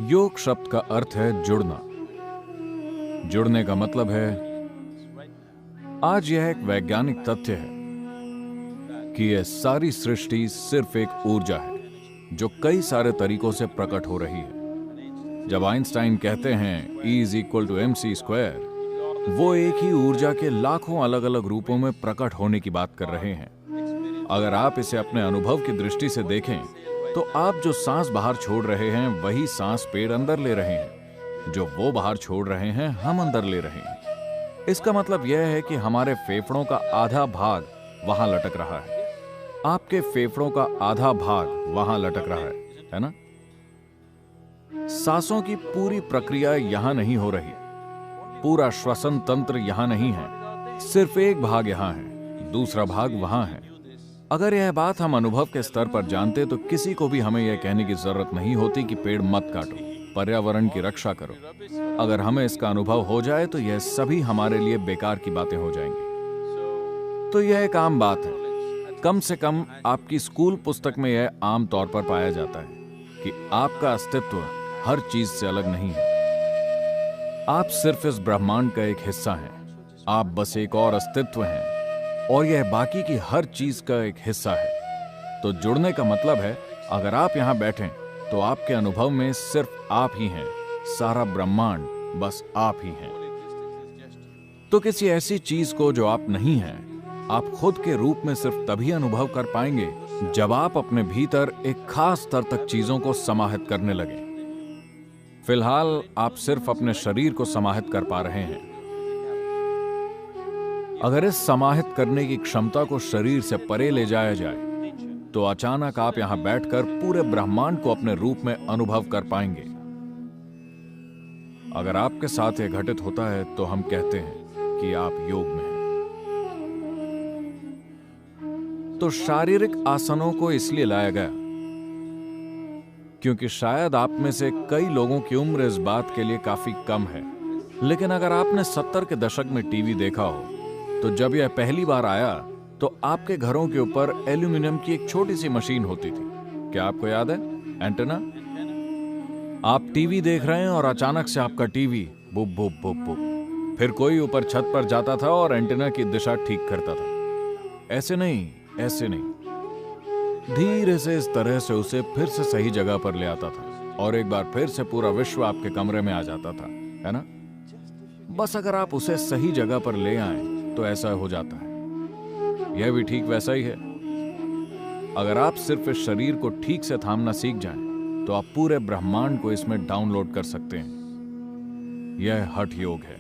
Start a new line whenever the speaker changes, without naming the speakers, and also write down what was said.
योग शब्द का अर्थ है जुड़ना। जुड़ने का मतलब है, आज यह एक वैज्ञानिक तथ्य है कि यह सारी सृष्टि सिर्फ एक ऊर्जा है जो कई सारे तरीकों से प्रकट हो रही है। जब आइंस्टाइन कहते हैं E is equal to mc square, वो एक ही ऊर्जा के लाखों अलग अलग रूपों में प्रकट होने की बात कर रहे हैं। अगर आप इसे अपने अनुभव की दृष्टि से देखें तो आप जो सांस बाहर छोड़ रहे हैं वही सांस पेड़ अंदर ले रहे हैं, जो वो बाहर छोड़ रहे हैं हम अंदर ले रहे हैं। इसका मतलब यह है कि हमारे फेफड़ों का आधा भाग वहां लटक रहा है, आपके फेफड़ों का आधा भाग वहां लटक रहा है ना? सांसों की पूरी प्रक्रिया यहां नहीं हो रही, पूरा श्वसन तंत्र यहां नहीं है, सिर्फ एक भाग यहां है, दूसरा भाग वहां है। अगर यह बात हम अनुभव के स्तर पर जानते तो किसी को भी हमें यह कहने की जरूरत नहीं होती कि पेड़ मत काटो, पर्यावरण की रक्षा करो। अगर हमें इसका अनुभव हो जाए तो यह सभी हमारे लिए बेकार की बातें हो जाएंगी। तो यह एक आम बात है, कम से कम आपकी स्कूल पुस्तक में यह आम तौर पर पाया जाता है कि आपका अस्तित्व हर चीज से अलग नहीं है। आप सिर्फ इस ब्रह्मांड का एक हिस्सा हैं, आप बस एक और अस्तित्व हैं और यह बाकी की हर चीज का एक हिस्सा है। तो जुड़ने का मतलब है, अगर आप यहां बैठें तो आपके अनुभव में सिर्फ आप ही हैं, सारा ब्रह्मांड बस आप ही हैं। तो किसी ऐसी चीज को जो आप नहीं हैं, आप खुद के रूप में सिर्फ तभी अनुभव कर पाएंगे जब आप अपने भीतर एक खास स्तर तक चीजों को समाहित करने लगें। फिलहाल आप सिर्फ अपने शरीर को समाहित कर पा रहे हैं। अगर इस समाहित करने की क्षमता को शरीर से परे ले जाया जाए तो अचानक आप यहां बैठकर पूरे ब्रह्मांड को अपने रूप में अनुभव कर पाएंगे। अगर आपके साथ यह घटित होता है तो हम कहते हैं कि आप योग में हैं। तो शारीरिक आसनों को इसलिए लाया गया क्योंकि शायद आप में से कई लोगों की उम्र इस बात के लिए काफी कम है, लेकिन अगर आपने 70 के दशक में टीवी देखा हो तो जब यह पहली बार आया तो आपके घरों के ऊपर एल्यूमिनियम की एक छोटी सी मशीन होती थी। क्या आपको याद है? एंटेना। आप टीवी देख रहे हैं और अचानक से आपका टीवी बुप बुप बुप बुप, फिर कोई ऊपर छत पर जाता था और एंटेना की दिशा ठीक करता था। ऐसे नहीं, ऐसे नहीं, धीरे से इस तरह से उसे फिर से सही जगह पर ले आता था और एक बार फिर से पूरा विश्व आपके कमरे में आ जाता था, है ना? बस अगर आप उसे सही जगह पर ले आए तो ऐसा हो जाता है। यह भी ठीक वैसा ही है। अगर आप सिर्फ इस शरीर को ठीक से थामना सीख जाएं, तो आप पूरे ब्रह्मांड को इसमें डाउनलोड कर सकते हैं। यह हठ योग है।